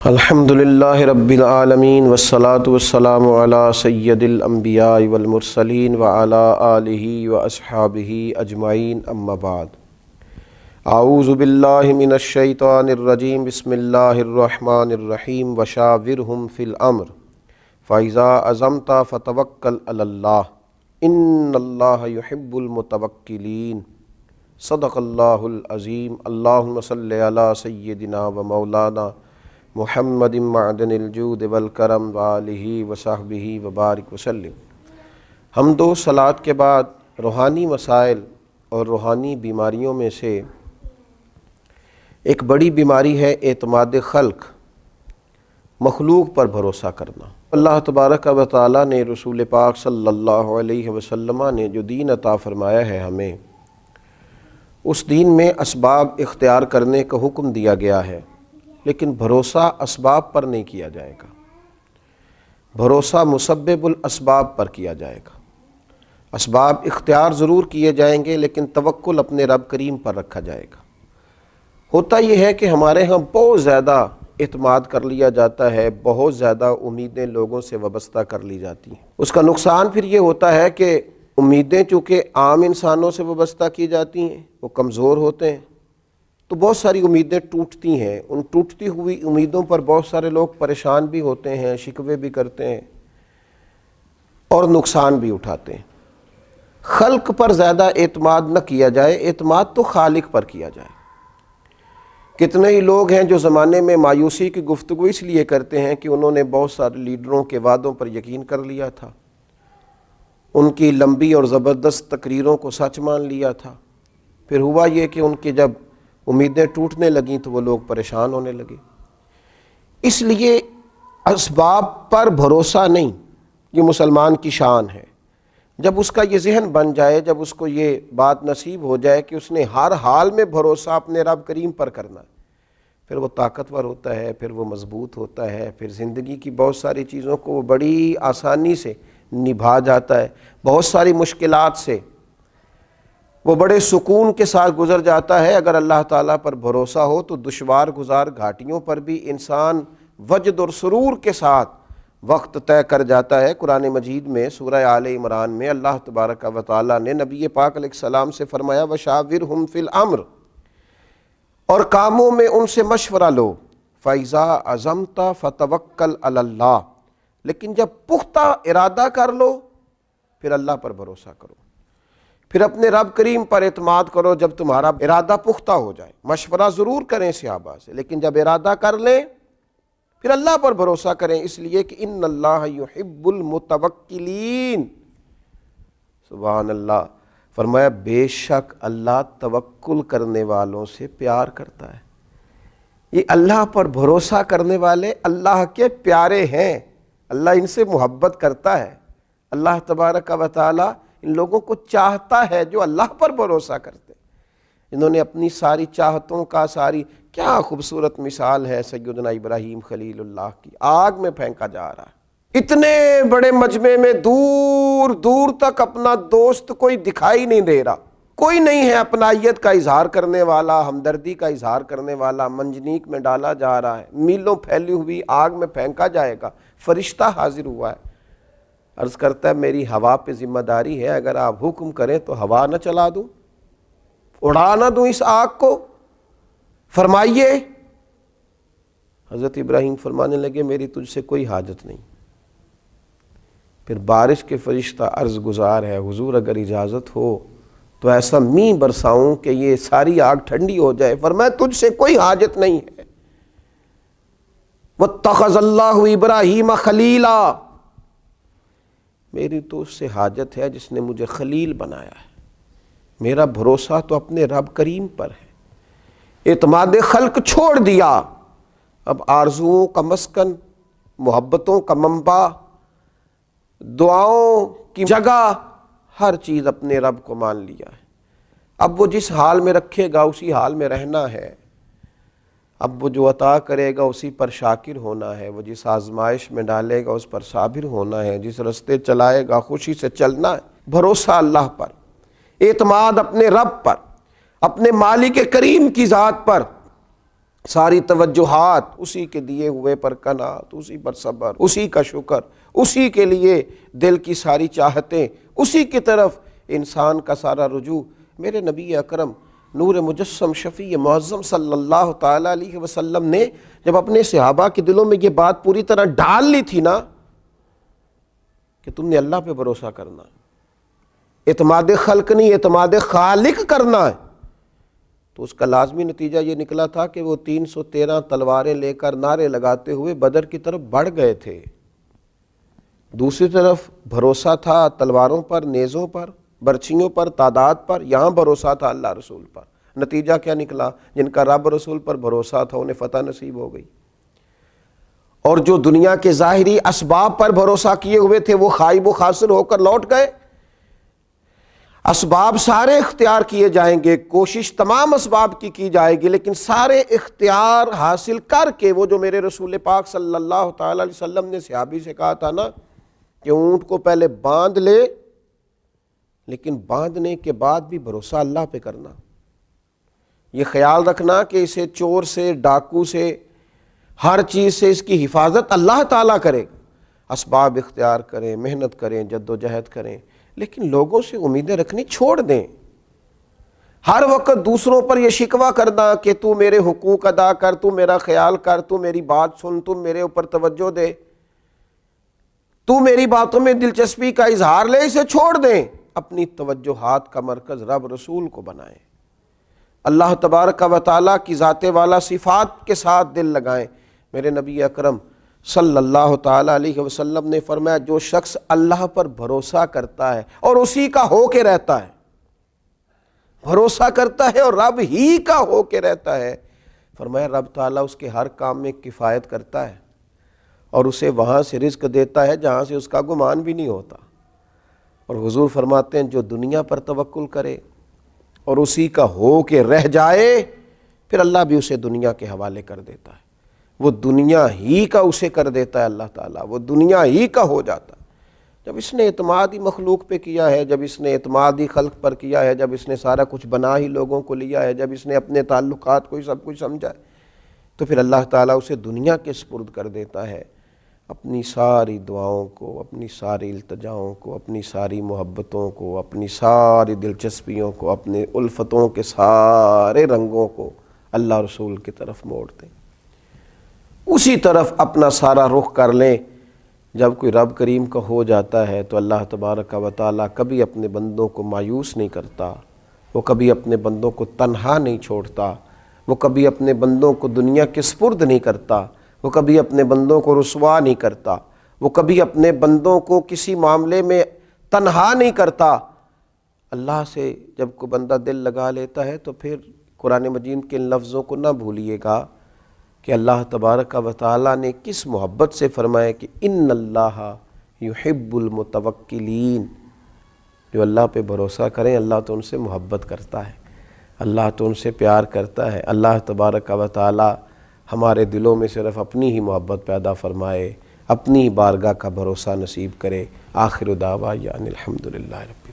الحمدللہ رب العالمین والصلاة والسلام علی سید الانبیاء والمرسلین وعلی آلہ واصحابہ اجمعین اما بعد۔ اعوذ باللہ من الشیطان الرجیم بسم اللہ الرحمن الرحیم وشاورہم فی الامر فاذا عزمت فتوکل علی اللہ ان اللہ یحب المتوکلین۔ صدق اللہ العظیم۔ اللہم صلی علی سیدنا و مولانا محمد معدن الجود والکرم وآلہ وصحبہ وبارک وسلم۔ حمد و صلوات کے بعد روحانی مسائل اور روحانی بیماریوں میں سے ایک بڑی بیماری ہے اعتماد خلق، مخلوق پر بھروسہ کرنا۔ اللہ تبارک و تعالیٰ نے رسول پاک صلی اللہ علیہ وسلم نے جو دین عطا فرمایا ہے ہمیں، اس دین میں اسباب اختیار کرنے کا حکم دیا گیا ہے، لیکن بھروسہ اسباب پر نہیں کیا جائے گا، بھروسہ مسبب الاسباب پر کیا جائے گا۔ اسباب اختیار ضرور کیے جائیں گے لیکن توکل اپنے رب کریم پر رکھا جائے گا۔ ہوتا یہ ہے کہ ہمارے ہاں بہت زیادہ اعتماد کر لیا جاتا ہے، بہت زیادہ امیدیں لوگوں سے وابستہ کر لی جاتی ہیں۔ اس کا نقصان پھر یہ ہوتا ہے کہ امیدیں چونکہ عام انسانوں سے وابستہ کی جاتی ہیں، وہ کمزور ہوتے ہیں، تو بہت ساری امیدیں ٹوٹتی ہیں۔ ان ٹوٹتی ہوئی امیدوں پر بہت سارے لوگ پریشان بھی ہوتے ہیں، شکوے بھی کرتے ہیں اور نقصان بھی اٹھاتے ہیں۔ خلق پر زیادہ اعتماد نہ کیا جائے، اعتماد تو خالق پر کیا جائے۔ کتنے ہی لوگ ہیں جو زمانے میں مایوسی کی گفتگو اس لیے کرتے ہیں کہ انہوں نے بہت سارے لیڈروں کے وعدوں پر یقین کر لیا تھا، ان کی لمبی اور زبردست تقریروں کو سچ مان لیا تھا، پھر ہوا یہ کہ ان کی جب امیدیں ٹوٹنے لگیں تو وہ لوگ پریشان ہونے لگے۔ اس لیے اسباب پر بھروسہ نہیں، یہ مسلمان کی شان ہے۔ جب اس کا یہ ذہن بن جائے، جب اس کو یہ بات نصیب ہو جائے کہ اس نے ہر حال میں بھروسہ اپنے رب کریم پر کرنا، پھر وہ طاقتور ہوتا ہے، پھر وہ مضبوط ہوتا ہے، پھر زندگی کی بہت ساری چیزوں کو وہ بڑی آسانی سے نبھا جاتا ہے، بہت ساری مشکلات سے وہ بڑے سکون کے ساتھ گزر جاتا ہے۔ اگر اللہ تعالیٰ پر بھروسہ ہو تو دشوار گزار گھاٹیوں پر بھی انسان وجد اور سرور کے ساتھ وقت طے کر جاتا ہے۔ قرآن مجید میں سورہ آل عمران میں اللہ تبارک و تعالیٰ نے نبی پاک علیہ السلام سے فرمایا وَشَاوِرْهُمْ فِي الْأَمْرِ، اور کاموں میں ان سے مشورہ لو، فَإِذَا عَزَمْتَ فَتَوَكَّلْ عَلَى اللَّهِ، لیکن جب پختہ ارادہ کر لو پھر اللہ پر بھروسہ کرو، پھر اپنے رب کریم پر اعتماد کرو۔ جب تمہارا ارادہ پختہ ہو جائے، مشورہ ضرور کریں صحابہ سے، لیکن جب ارادہ کر لیں پھر اللہ پر بھروسہ کریں، اس لیے کہ ان اللہ یحب المتوکلین۔ سبحان اللہ، فرمایا بے شک اللہ توکل کرنے والوں سے پیار کرتا ہے۔ یہ اللہ پر بھروسہ کرنے والے اللہ کے پیارے ہیں، اللہ ان سے محبت کرتا ہے۔ اللہ تبارک و تعالی ان لوگوں کو چاہتا ہے جو اللہ پر بھروسہ کرتے ہیں۔ انہوں نے اپنی ساری چاہتوں کا کیا خوبصورت مثال ہے سیدنا ابراہیم خلیل اللہ کی، آگ میں پھینکا جا رہا ہے، اتنے بڑے مجمع میں دور دور تک اپنا دوست کوئی دکھائی نہیں دے رہا، کوئی نہیں ہے اپنائیت کا اظہار کرنے والا، ہمدردی کا اظہار کرنے والا۔ منجنیق میں ڈالا جا رہا ہے، میلوں پھیلی ہوئی آگ میں پھینکا جائے گا، فرشتہ حاضر ہوا ہے، عرض کرتا ہے میری ہوا پہ ذمہ داری ہے، اگر آپ حکم کریں تو ہوا نہ چلا دوں، اڑا نہ دوں اس آگ کو، فرمائیے۔ حضرت ابراہیم فرمانے لگے میری تجھ سے کوئی حاجت نہیں۔ پھر بارش کے فرشتہ عرض گزار ہے حضور اگر اجازت ہو تو ایسا مینہ برساؤں کہ یہ ساری آگ ٹھنڈی ہو جائے۔ فرمایا تجھ سے کوئی حاجت نہیں ہے۔ وَاتَّخَذَ اللَّهُ إِبْرَاهِيمَ خَلِيلًا، میری تو اس سے حاجت ہے جس نے مجھے خلیل بنایا ہے۔ میرا بھروسہ تو اپنے رب کریم پر ہے۔ اعتماد خلق چھوڑ دیا، اب آرزوؤں کا مسکن، محبتوں کا منبع، دعاؤں کی جگہ، ہر چیز اپنے رب کو مان لیا ہے۔ اب وہ جس حال میں رکھے گا اسی حال میں رہنا ہے، اب وہ جو عطا کرے گا اسی پر شاکر ہونا ہے، وہ جس آزمائش میں ڈالے گا اس پر صابر ہونا ہے، جس رستے چلائے گا خوشی سے چلنا ہے۔ بھروسہ اللہ پر، اعتماد اپنے رب پر، اپنے مالک کریم کی ذات پر، ساری توجہات اسی کے دیے ہوئے پر قناعت، اسی پر صبر، اسی کا شکر، اسی کے لیے دل کی ساری چاہتیں، اسی کی طرف انسان کا سارا رجوع۔ میرے نبی اکرم نور مجسم شفیع معظم صلی اللہ تعالیٰ علیہ وسلم نے جب اپنے صحابہ کے دلوں میں یہ بات پوری طرح ڈال لی تھی نا کہ تم نے اللہ پہ بھروسہ کرنا ہے، اعتماد خلق نہیں اعتماد خالق کرنا ہے، تو اس کا لازمی نتیجہ یہ نکلا تھا کہ وہ 313 تلواریں لے کر نعرے لگاتے ہوئے بدر کی طرف بڑھ گئے تھے۔ دوسری طرف بھروسہ تھا تلواروں پر، نیزوں پر، برچھیوں پر، تعداد پر، یہاں بھروسہ تھا اللہ رسول پر۔ نتیجہ کیا نکلا؟ جن کا رب رسول پر بھروسہ تھا انہیں فتح نصیب ہو گئی، اور جو دنیا کے ظاہری اسباب پر بھروسہ کیے ہوئے تھے وہ خائب و خاسر ہو کر لوٹ گئے۔ اسباب سارے اختیار کیے جائیں گے، کوشش تمام اسباب کی جائے گی، لیکن سارے اختیار حاصل کر کے وہ جو میرے رسول پاک صلی اللہ تعالی علیہ وسلم نے صحابی سے کہا تھا نا کہ اونٹ کو پہلے باندھ لے، لیکن باندھنے کے بعد بھی بھروسہ اللہ پہ کرنا، یہ خیال رکھنا کہ اسے چور سے، ڈاکو سے، ہر چیز سے اس کی حفاظت اللہ تعالیٰ کرے، اسباب اختیار کریں، محنت کریں، جد و جہد کریں، لیکن لوگوں سے امیدیں رکھنی چھوڑ دیں۔ ہر وقت دوسروں پر یہ شکوہ کرنا کہ تو میرے حقوق ادا کر، تو میرا خیال کر، تو میری بات سن، تو میرے اوپر توجہ دے، تو میری باتوں میں دلچسپی کا اظہار لے، اسے چھوڑ دیں، اپنی توجہات کا مرکز رب رسول کو بنائیں، اللہ تبارک و تعالیٰ کی ذات والا صفات کے ساتھ دل لگائیں۔ میرے نبی اکرم صلی اللہ تعالیٰ علیہ وسلم نے فرمایا جو شخص اللہ پر بھروسہ کرتا ہے اور اسی کا ہو کے رہتا ہے، بھروسہ کرتا ہے اور رب ہی کا ہو کے رہتا ہے، فرمایا رب تعالیٰ اس کے ہر کام میں کفایت کرتا ہے اور اسے وہاں سے رزق دیتا ہے جہاں سے اس کا گمان بھی نہیں ہوتا۔ اور حضور فرماتے ہیں جو دنیا پر توکل کرے اور اسی کا ہو کے رہ جائے، پھر اللہ بھی اسے دنیا کے حوالے کر دیتا ہے، وہ دنیا ہی کا اسے کر دیتا ہے اللہ تعالیٰ، وہ دنیا ہی کا ہو جاتا ہے۔ جب اس نے اعتماد ہی مخلوق پہ کیا ہے، جب اس نے اعتماد ہی خلق پر کیا ہے، جب اس نے سارا کچھ بنا ہی لوگوں کو لیا ہے، جب اس نے اپنے تعلقات کو ہی سب کچھ سمجھا ہے، تو پھر اللہ تعالیٰ اسے دنیا کے سپرد کر دیتا ہے، اپنی ساری دعاؤں کو، اپنی ساری التجاؤں کو، اپنی ساری محبتوں کو، اپنی ساری دلچسپیوں کو، اپنے الفتوں کے سارے رنگوں کو اللہ رسول کی طرف موڑ دیں، اسی طرف اپنا سارا رخ کر لیں۔ جب کوئی رب کریم کا ہو جاتا ہے تو اللہ تبارک و تعالیٰ کبھی اپنے بندوں کو مایوس نہیں کرتا، وہ کبھی اپنے بندوں کو تنہا نہیں چھوڑتا، وہ کبھی اپنے بندوں کو دنیا کے سپرد نہیں کرتا، وہ کبھی اپنے بندوں کو رسوا نہیں کرتا، وہ کبھی اپنے بندوں کو کسی معاملے میں تنہا نہیں کرتا۔ اللہ سے جب کوئی بندہ دل لگا لیتا ہے تو پھر قرآن مجید کے ان لفظوں کو نہ بھولیے گا کہ اللہ تبارک و تعالیٰ نے کس محبت سے فرمایا کہ ان اللہ یحب المتوکلین، جو اللہ پہ بھروسہ کریں اللہ تو ان سے محبت کرتا ہے، اللہ تو ان سے پیار کرتا ہے۔ اللہ تبارک و تعالیٰ ہمارے دلوں میں صرف اپنی ہی محبت پیدا فرمائے، اپنی ہی بارگاہ کا بھروسہ نصیب کرے۔ آخر دعوانا الحمدللہ رب